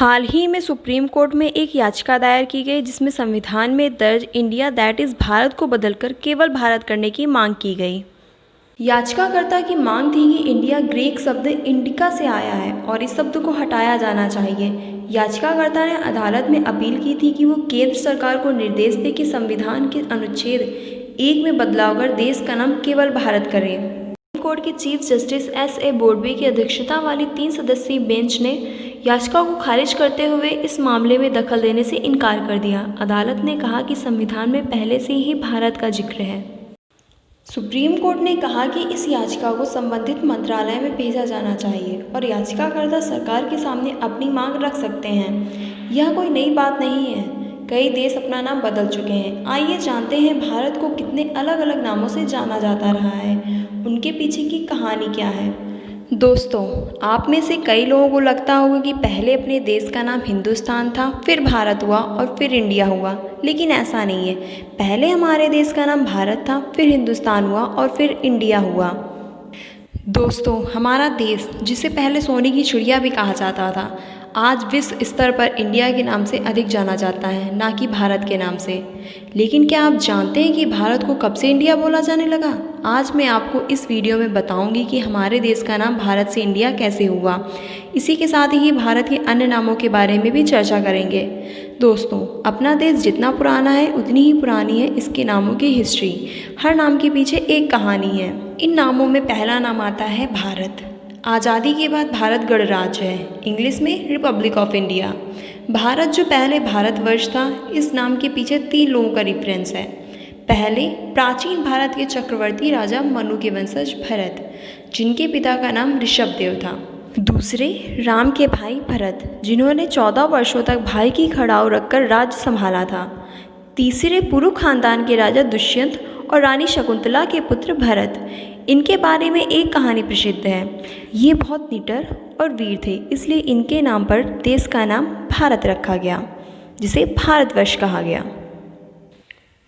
हाल ही में supreme court में एक याचिका दायर की गई जिसमें संविधान में दर्ज इंडिया दैट इज़ भारत को बदलकर केवल भारत करने की मांग की गई। याचिकाकर्ता की मांग थी कि इंडिया ग्रीक शब्द इंडिका से आया है और इस शब्द को हटाया जाना चाहिए। याचिकाकर्ता ने अदालत में अपील की थी कि वो केंद्र सरकार को निर्देश दे कि संविधान के अनुच्छेद 1 में बदलाव कर देश का नाम केवल भारत करें। सुप्रीम कोर्ट के चीफ जस्टिस S.A. बोबडे की अध्यक्षता वाली 3 सदस्यीय बेंच ने याचिका को खारिज करते हुए इस मामले में दखल देने से इनकार कर दिया। अदालत ने कहा कि संविधान में पहले से ही भारत का जिक्र है। सुप्रीम कोर्ट ने कहा कि इस याचिका को संबंधित मंत्रालय में भेजा जाना चाहिए और याचिकाकर्ता सरकार के सामने अपनी मांग रख सकते हैं। यह कोई नई बात नहीं है, कई देश अपना नाम बदल चुके हैं। आइए जानते हैं भारत को कितने अलग अलग नामों से जाना जाता रहा है, उनके पीछे की कहानी क्या है। दोस्तों, आप में से कई लोगों को लगता होगा कि पहले अपने देश का नाम हिंदुस्तान था, फिर भारत हुआ और फिर इंडिया हुआ, लेकिन ऐसा नहीं है। पहले हमारे देश का नाम भारत था, फिर हिंदुस्तान हुआ और फिर इंडिया हुआ। दोस्तों, हमारा देश, जिसे पहले सोने की चिड़िया भी कहा जाता था, आज विश्व स्तर पर इंडिया के नाम से अधिक जाना जाता है, ना कि भारत के नाम से। लेकिन क्या आप जानते हैं कि भारत को कब से इंडिया बोला जाने लगा? आज मैं आपको इस वीडियो में बताऊंगी कि हमारे देश का नाम भारत से इंडिया कैसे हुआ। इसी के साथ ही भारत के अन्य नामों के बारे में भी चर्चा करेंगे। दोस्तों, अपना देश जितना पुराना है उतनी ही पुरानी है इसके नामों की हिस्ट्री। हर नाम के पीछे एक कहानी है। इन नामों में पहला नाम आता है भारत। आज़ादी के बाद भारत गणराज्य है, इंग्लिश में रिपब्लिक ऑफ इंडिया। भारत जो पहले भारतवर्ष था, इस नाम के पीछे 3 लोगों का रेफरेंस है। पहले, प्राचीन भारत के चक्रवर्ती राजा मनु के वंशज भरत, जिनके पिता का नाम ऋषभदेव था। दूसरे, राम के भाई भरत, जिन्होंने 14 वर्षों तक भाई की खड़ाऊ रखकर राज्य संभाला था। तीसरे, पुरु खानदान के राजा दुष्यंत और रानी शकुंतला के पुत्र भरत। इनके बारे में एक कहानी प्रसिद्ध है। ये बहुत निडर और वीर थे, इसलिए इनके नाम पर देश का नाम भारत रखा गया, जिसे भारतवर्ष कहा गया।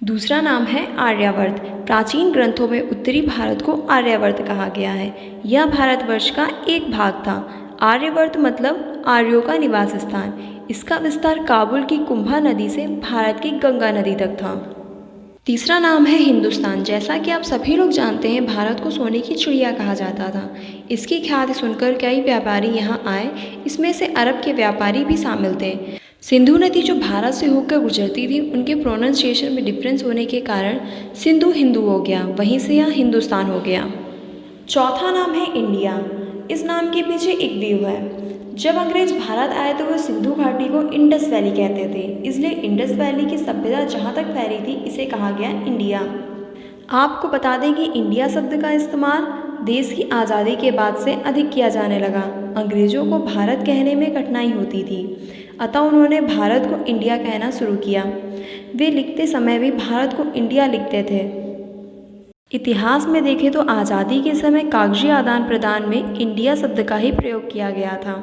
दूसरा नाम है आर्यावर्त। प्राचीन ग्रंथों में उत्तरी भारत को आर्यावर्त कहा गया है। यह भारतवर्ष का एक भाग था। आर्यावर्त मतलब आर्यों का निवास स्थान। इसका विस्तार काबुल की कुंभा नदी से भारत की गंगा नदी तक था। तीसरा नाम है हिंदुस्तान। जैसा कि आप सभी लोग जानते हैं, भारत को सोने की चिड़िया कहा जाता था। इसकी ख्याति सुनकर कई व्यापारी यहाँ आए, इसमें से अरब के व्यापारी भी शामिल थे। सिंधु नदी जो भारत से होकर गुजरती थी, उनके प्रोनाउंसिएशन में डिफरेंस होने के कारण सिंधु हिंदू हो गया, वहीं से यह हिंदुस्तान हो गया। चौथा नाम है इंडिया। इस नाम के पीछे एक व्यू है। जब अंग्रेज भारत आए तो वो सिंधु घाटी को इंडस वैली कहते थे, इसलिए इंडस वैली की सभ्यता जहाँ तक फैली थी, इसे कहा गया इंडिया। आपको बता दें कि इंडिया शब्द का इस्तेमाल देश की आज़ादी के बाद से अधिक किया जाने लगा। अंग्रेजों को भारत कहने में कठिनाई होती थी, अतः उन्होंने भारत को इंडिया कहना शुरू किया। वे लिखते समय भी भारत को इंडिया लिखते थे। इतिहास में देखें तो आज़ादी के समय कागजी आदान प्रदान में इंडिया शब्द का ही प्रयोग किया गया था।